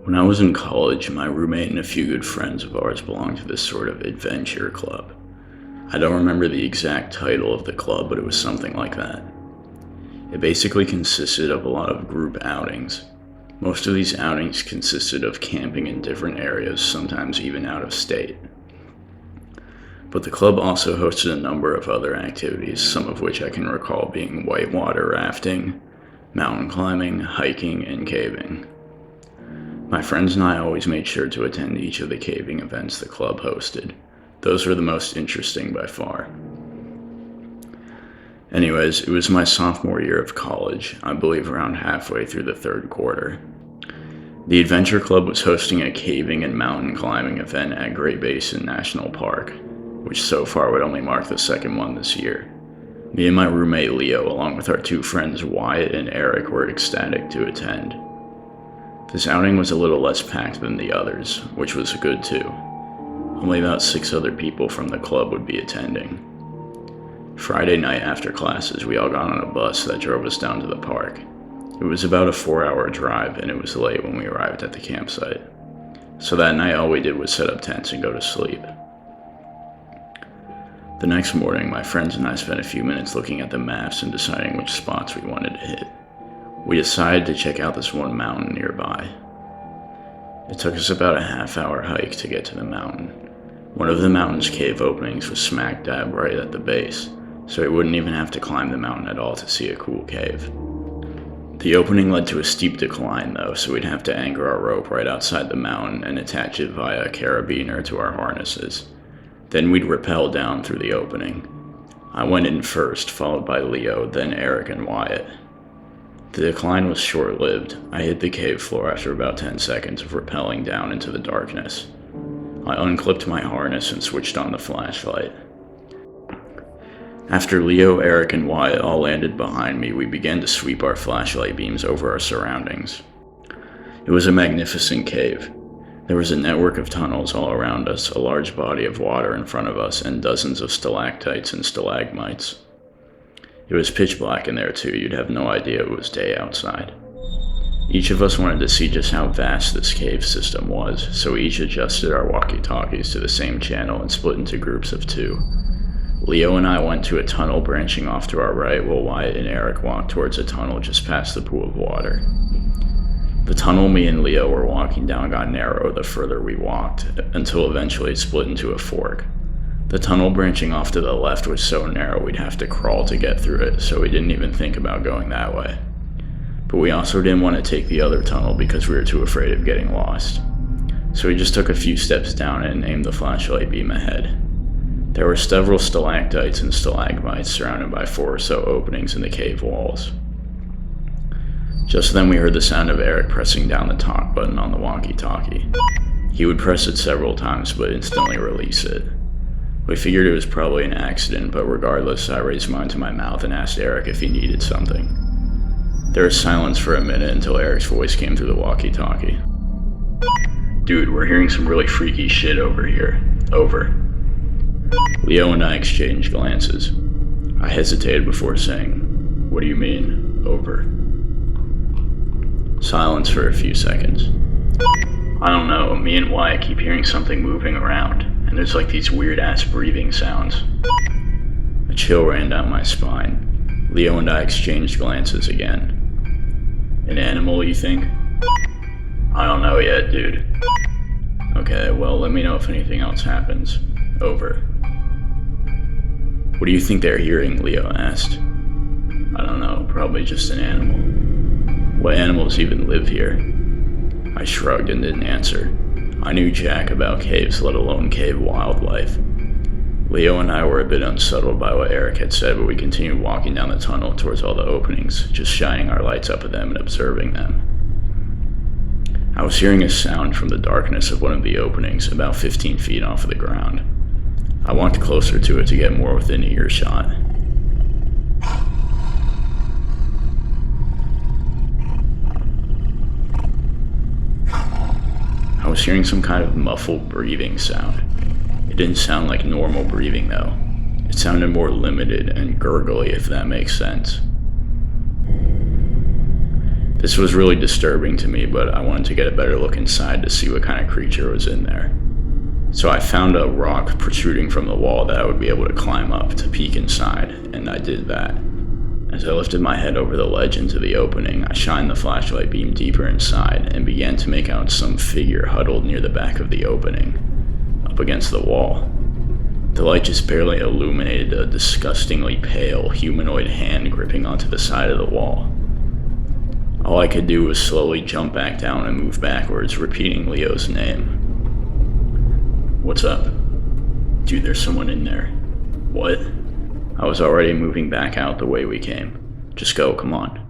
When I was in college, my roommate and a few good friends of ours belonged to this sort of adventure club. I don't remember the exact title of the club, but it was something like that. It basically consisted of a lot of group outings. Most of these outings consisted of camping in different areas, sometimes even out of state. But the club also hosted a number of other activities, some of which I can recall being whitewater rafting, mountain climbing, hiking, and caving. My friends and I always made sure to attend each of the caving events the club hosted. Those were the most interesting by far. Anyways, it was my sophomore year of college, I believe around halfway through the third quarter. The Adventure Club was hosting a caving and mountain climbing event at Great Basin National Park, which so far would only mark the second one this year. Me and my roommate Leo, along with our two friends Wyatt and Eric, were ecstatic to attend. This outing was a little less packed than the others, which was good too. Only about 6 other people from the club would be attending. Friday night after classes, we all got on a bus that drove us down to the park. It was about a 4-hour drive, and it was late when we arrived at the campsite. So that night all we did was set up tents and go to sleep. The next morning, my friends and I spent a few minutes looking at the maps and deciding which spots we wanted to hit. We decided to check out this one mountain nearby. It took us about a half-hour hike to get to the mountain. One of the mountain's cave openings was smack dab right at the base, so we wouldn't even have to climb the mountain at all to see a cool cave. The opening led to a steep decline though, so we'd have to anchor our rope right outside the mountain and attach it via a carabiner to our harnesses. Then we'd rappel down through the opening. I went in first, followed by Leo, then Eric and Wyatt. The decline was short-lived. I hit the cave floor after about 10 seconds of rappelling down into the darkness. I unclipped my harness and switched on the flashlight. After Leo, Eric, and Wyatt all landed behind me, we began to sweep our flashlight beams over our surroundings. It was a magnificent cave. There was a network of tunnels all around us, a large body of water in front of us, and dozens of stalactites and stalagmites. It was pitch black in there too, you'd have no idea it was day outside. Each of us wanted to see just how vast this cave system was, so we each adjusted our walkie-talkies to the same channel and split into groups of 2. Leo and I went to a tunnel branching off to our right, while Wyatt and Eric walked towards a tunnel just past the pool of water. The tunnel me and Leo were walking down got narrow the further we walked, until eventually it split into a fork. The tunnel branching off to the left was so narrow we'd have to crawl to get through it, so we didn't even think about going that way. But we also didn't want to take the other tunnel because we were too afraid of getting lost. So we just took a few steps down and aimed the flashlight beam ahead. There were several stalactites and stalagmites surrounded by 4 or so openings in the cave walls. Just then we heard the sound of Eric pressing down the talk button on the walkie-talkie. He would press it several times but instantly release it. We figured it was probably an accident, but regardless, I raised mine to my mouth and asked Eric if he needed something. There was silence for a minute until Eric's voice came through the walkie-talkie. "Dude, we're hearing some really freaky shit over here. Over." Leo and I exchanged glances. I hesitated before saying, "What do you mean, over?" Silence for a few seconds. "I don't know, me and Wyatt keep hearing something moving around, and there's like these weird-ass breathing sounds." A chill ran down my spine. Leo and I exchanged glances again. "An animal, you think?" "I don't know yet, dude." "Okay, well, let me know if anything else happens. Over." "What do you think they're hearing?" Leo asked. "I don't know, probably just an animal." "What animals even live here?" I shrugged and didn't answer. I knew jack about caves, let alone cave wildlife. Leo and I were a bit unsettled by what Eric had said, but we continued walking down the tunnel towards all the openings, just shining our lights up at them and observing them. I was hearing a sound from the darkness of one of the openings, about 15 feet off of the ground. I walked closer to it to get more within earshot. I was hearing some kind of muffled breathing sound. It didn't sound like normal breathing though. It sounded more limited and gurgly, if that makes sense. This was really disturbing to me, but I wanted to get a better look inside to see what kind of creature was in there. So I found a rock protruding from the wall that I would be able to climb up to peek inside, and I did that. As I lifted my head over the ledge into the opening, I shined the flashlight beam deeper inside and began to make out some figure huddled near the back of the opening, up against the wall. The light just barely illuminated a disgustingly pale humanoid hand gripping onto the side of the wall. All I could do was slowly jump back down and move backwards, repeating Leo's name. "What's up?" "Dude, there's someone in there." "What?" I was already moving back out the way we came. "Just go, come on."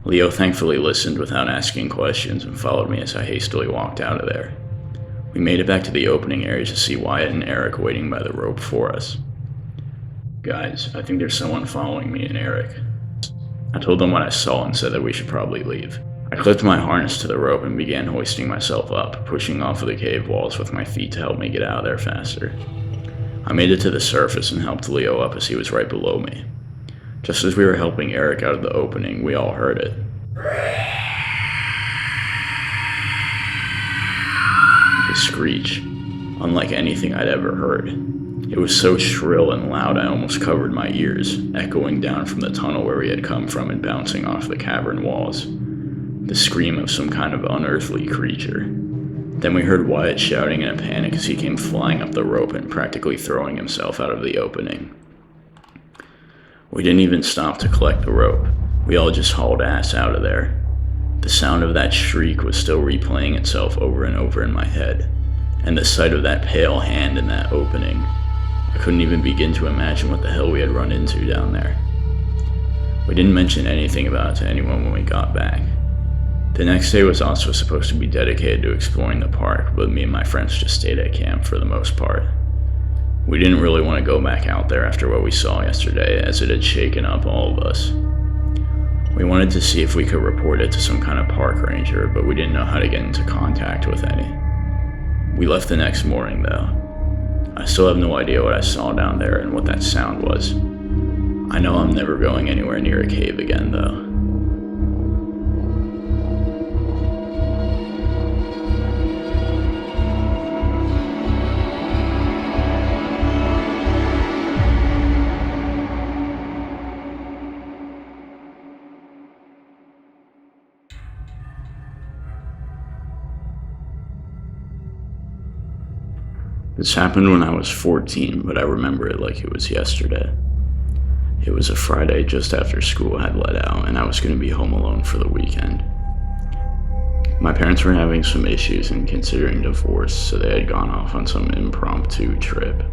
Leo thankfully listened without asking questions and followed me as I hastily walked out of there. We made it back to the opening area to see Wyatt and Eric waiting by the rope for us. "Guys, I think there's someone following me and Eric." I told them what I saw and said that we should probably leave. I clipped my harness to the rope and began hoisting myself up, pushing off of the cave walls with my feet to help me get out of there faster. I made it to the surface and helped Leo up as he was right below me. Just as we were helping Eric out of the opening, we all heard it. A screech, unlike anything I'd ever heard. It was so shrill and loud I almost covered my ears, echoing down from the tunnel where we had come from and bouncing off the cavern walls. The scream of some kind of unearthly creature. Then we heard Wyatt shouting in a panic as he came flying up the rope and practically throwing himself out of the opening. We didn't even stop to collect the rope. We all just hauled ass out of there. The sound of that shriek was still replaying itself over and over in my head, and the sight of that pale hand in that opening. I couldn't even begin to imagine what the hell we had run into down there. We didn't mention anything about it to anyone when we got back. The next day was also supposed to be dedicated to exploring the park, but me and my friends just stayed at camp for the most part. We didn't really want to go back out there after what we saw yesterday, as it had shaken up all of us. We wanted to see if we could report it to some kind of park ranger, but we didn't know how to get into contact with any. We left the next morning though. I still have no idea what I saw down there and what that sound was. I know I'm never going anywhere near a cave again though. This happened when I was 14, but I remember it like it was yesterday. It was a Friday just after school had let out, and I was going to be home alone for the weekend. My parents were having some issues and considering divorce, so they had gone off on some impromptu trip.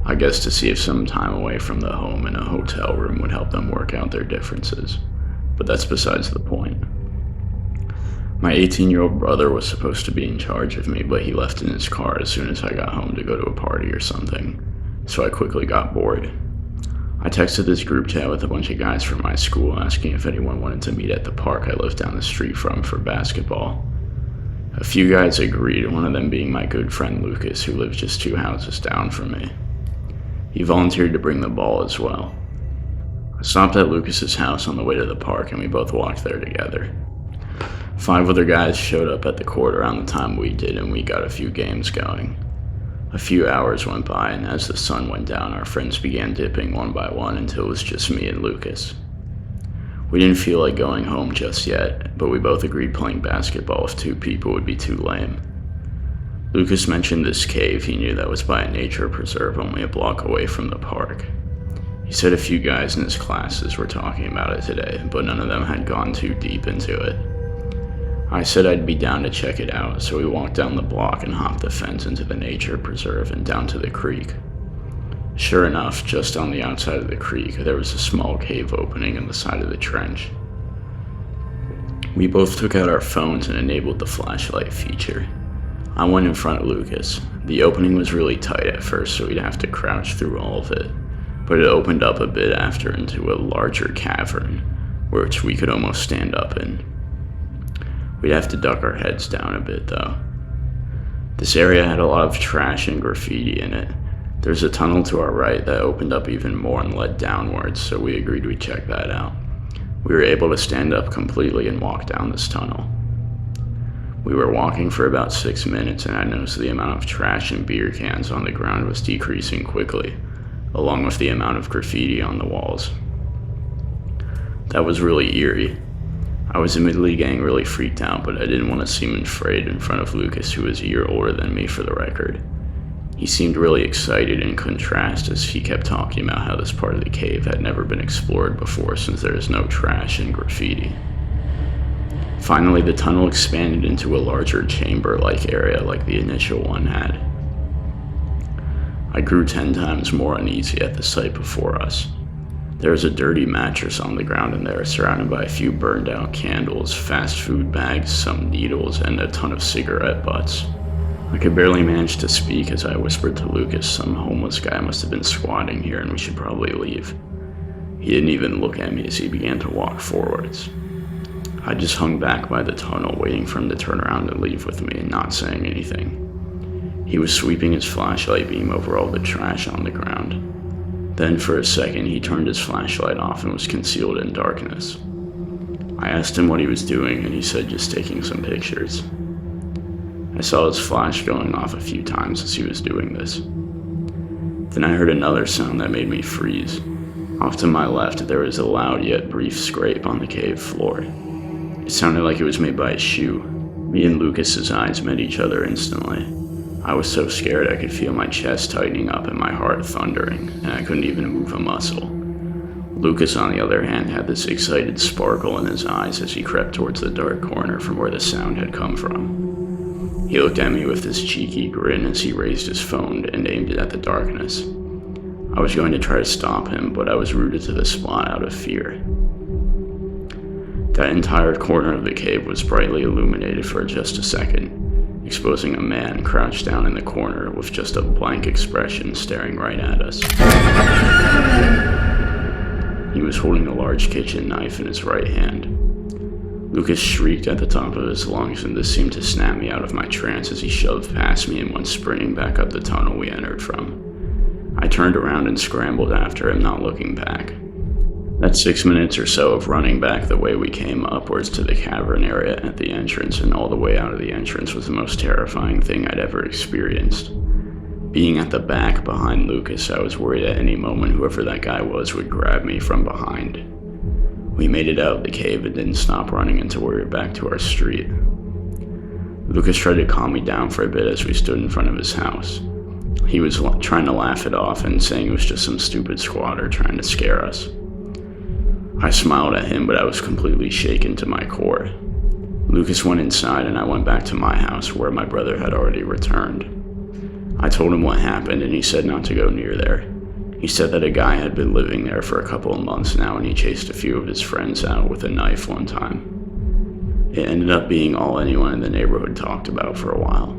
I guess to see if some time away from the home in a hotel room would help them work out their differences, but that's besides the point. My 18-year-old brother was supposed to be in charge of me, but he left in his car as soon as I got home to go to a party or something, so I quickly got bored. I texted this group chat with a bunch of guys from my school asking if anyone wanted to meet at the park I lived down the street from for basketball. A few guys agreed, one of them being my good friend Lucas, who lives just 2 houses down from me. He volunteered to bring the ball as well. I stopped at Lucas's house on the way to the park and we both walked there together. 5 other guys showed up at the court around the time we did, and we got a few games going. A few hours went by, and as the sun went down, our friends began dipping one by one until it was just me and Lucas. We didn't feel like going home just yet, but we both agreed playing basketball with 2 people would be too lame. Lucas mentioned this cave he knew that was by a nature preserve only a block away from the park. He said a few guys in his classes were talking about it today, but none of them had gone too deep into it. I said I'd be down to check it out, so we walked down the block and hopped the fence into the nature preserve and down to the creek. Sure enough, just on the outside of the creek, there was a small cave opening in the side of the trench. We both took out our phones and enabled the flashlight feature. I went in front of Lucas. The opening was really tight at first, so we'd have to crouch through all of it, but it opened up a bit after into a larger cavern, which we could almost stand up in. We'd have to duck our heads down a bit though. This area had a lot of trash and graffiti in it. There's a tunnel to our right that opened up even more and led downwards, so we agreed we'd check that out. We were able to stand up completely and walk down this tunnel. We were walking for about 6 minutes, and I noticed the amount of trash and beer cans on the ground was decreasing quickly, along with the amount of graffiti on the walls. That was really eerie. I was admittedly getting really freaked out, but I didn't want to seem afraid in front of Lucas, who was a year older than me for the record. He seemed really excited in contrast as he kept talking about how this part of the cave had never been explored before since there is no trash and graffiti. Finally, the tunnel expanded into a larger chamber-like area like the initial one had. I grew 10 times more uneasy at the sight before us. There was a dirty mattress on the ground in there, surrounded by a few burned out candles, fast food bags, some needles, and a ton of cigarette butts. I could barely manage to speak as I whispered to Lucas some homeless guy must have been squatting here and we should probably leave. He didn't even look at me as he began to walk forwards. I just hung back by the tunnel, waiting for him to turn around and leave with me and not saying anything. He was sweeping his flashlight beam over all the trash on the ground. Then for a second, he turned his flashlight off and was concealed in darkness. I asked him what he was doing, and he said just taking some pictures. I saw his flash going off a few times as he was doing this. Then I heard another sound that made me freeze. Off to my left, there was a loud yet brief scrape on the cave floor. It sounded like it was made by a shoe. Me and Lucas's eyes met each other instantly. I was so scared I could feel my chest tightening up and my heart thundering, and I couldn't even move a muscle. Lucas, on the other hand, had this excited sparkle in his eyes as he crept towards the dark corner from where the sound had come from. He looked at me with this cheeky grin as he raised his phone and aimed it at the darkness. I was going to try to stop him, but I was rooted to the spot out of fear. That entire corner of the cave was brightly illuminated for just a second, exposing a man crouched down in the corner with just a blank expression staring right at us. He was holding a large kitchen knife in his right hand. Lucas shrieked at the top of his lungs, and this seemed to snap me out of my trance as he shoved past me and went sprinting back up the tunnel we entered from. I turned around and scrambled after him, not looking back. That 6 minutes or so of running back the way we came upwards to the cavern area at the entrance and all the way out of the entrance was the most terrifying thing I'd ever experienced. Being at the back behind Lucas, I was worried at any moment whoever that guy was would grab me from behind. We made it out of the cave and didn't stop running until we were back to our street. Lucas tried to calm me down for a bit as we stood in front of his house. He was trying to laugh it off and saying it was just some stupid squatter trying to scare us. I smiled at him, but I was completely shaken to my core. Lucas went inside and I went back to my house where my brother had already returned. I told him what happened and he said not to go near there. He said that a guy had been living there for a couple of months now and he chased a few of his friends out with a knife one time. It ended up being all anyone in the neighborhood talked about for a while.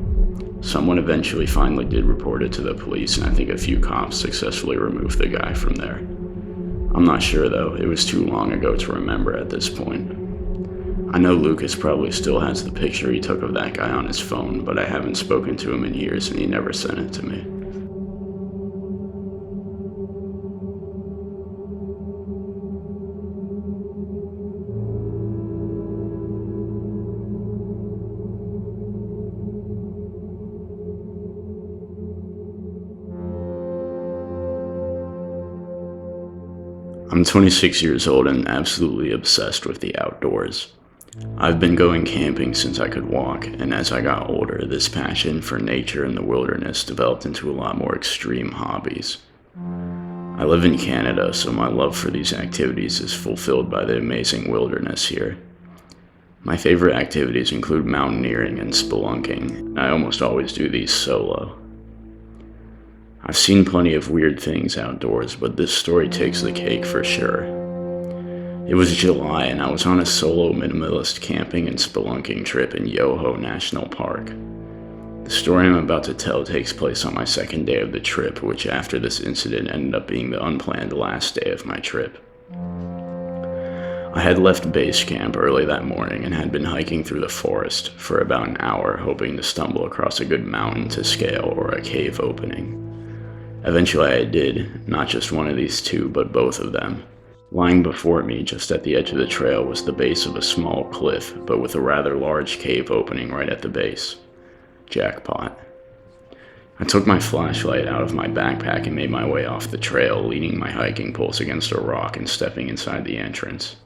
Someone eventually finally did report it to the police, and I think a few cops successfully removed the guy from there. I'm not sure though, it was too long ago to remember at this point. I know Lucas probably still has the picture he took of that guy on his phone, but I haven't spoken to him in years and he never sent it to me. I'm 26 years old and absolutely obsessed with the outdoors. I've been going camping since I could walk, and as I got older, this passion for nature and the wilderness developed into a lot more extreme hobbies. I live in Canada, so my love for these activities is fulfilled by the amazing wilderness here. My favorite activities include mountaineering and spelunking, and I almost always do these solo. I've seen plenty of weird things outdoors, but this story takes the cake for sure. It was July and I was on a solo minimalist camping and spelunking trip in Yoho National Park. The story I'm about to tell takes place on my second day of the trip, which after this incident ended up being the unplanned last day of my trip. I had left base camp early that morning and had been hiking through the forest for about an hour, hoping to stumble across a good mountain to scale or a cave opening. Eventually I did, not just one of these two, but both of them. Lying before me, just at the edge of the trail, was the base of a small cliff, but with a rather large cave opening right at the base. Jackpot. I took my flashlight out of my backpack and made my way off the trail, leaning my hiking poles against a rock and stepping inside the entrance.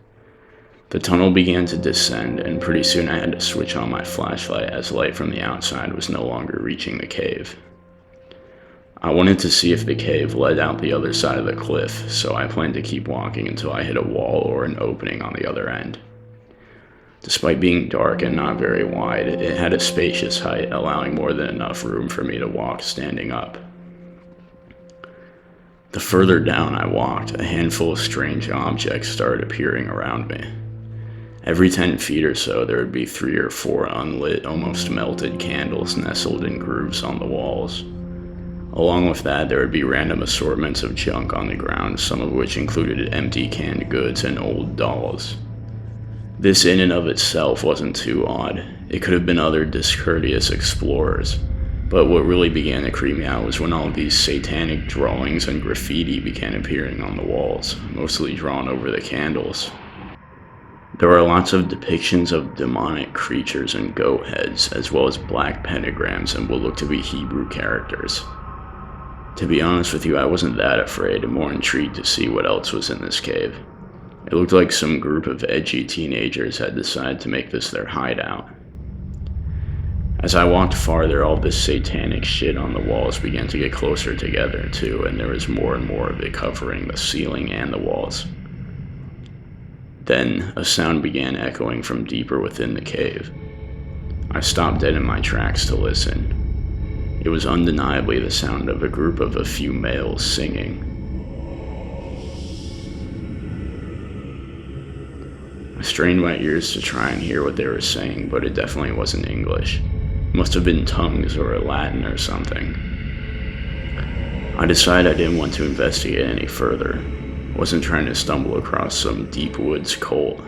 The tunnel began to descend, and pretty soon I had to switch on my flashlight as light from the outside was no longer reaching the cave. I wanted to see if the cave led out the other side of the cliff, so I planned to keep walking until I hit a wall or an opening on the other end. Despite being dark and not very wide, it had a spacious height, allowing more than enough room for me to walk standing up. The further down I walked, a handful of strange objects started appearing around me. Every 10 feet or so, there would be 3 or 4 unlit, almost melted candles nestled in grooves on the walls. Along with that, there would be random assortments of junk on the ground, some of which included empty canned goods and old dolls. This in and of itself wasn't too odd. It could have been other discourteous explorers. But what really began to creep me out was when all these satanic drawings and graffiti began appearing on the walls, mostly drawn over the candles. There were lots of depictions of demonic creatures and goat heads, as well as black pentagrams and what looked to be Hebrew characters. To be honest with you, I wasn't that afraid and more intrigued to see what else was in this cave. It looked like some group of edgy teenagers had decided to make this their hideout. As I walked farther, all this satanic shit on the walls began to get closer together too, and there was more and more of it covering the ceiling and the walls. Then, a sound began echoing from deeper within the cave. I stopped dead in my tracks to listen. It was undeniably the sound of a few males singing. I strained my ears to try and hear what they were saying, but it definitely wasn't English. It must have been tongues or Latin or something. I decided I didn't want to investigate any further. I wasn't trying to stumble across some deep woods cult.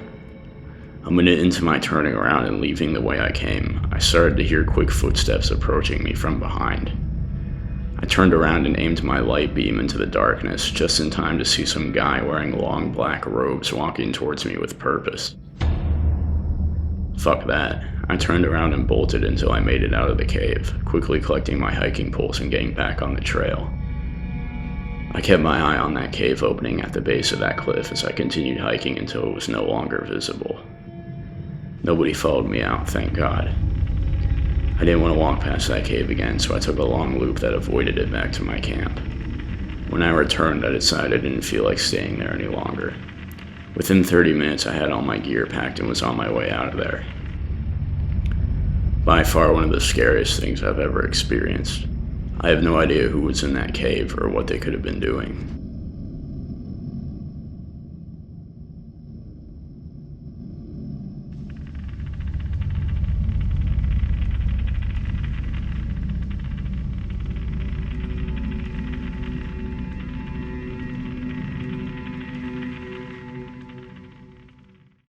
A minute into my turning around and leaving the way I came, I started to hear quick footsteps approaching me from behind. I turned around and aimed my light beam into the darkness, just in time to see some guy wearing long black robes walking towards me with purpose. Fuck that. I turned around and bolted until I made it out of the cave, quickly collecting my hiking poles and getting back on the trail. I kept my eye on that cave opening at the base of that cliff as I continued hiking until it was no longer visible. Nobody followed me out, thank God. I didn't want to walk past that cave again, so I took a long loop that avoided it back to my camp. When I returned, I decided I didn't feel like staying there any longer. Within 30 minutes, I had all my gear packed and was on my way out of there. By far one of the scariest things I've ever experienced. I have no idea who was in that cave or what they could have been doing.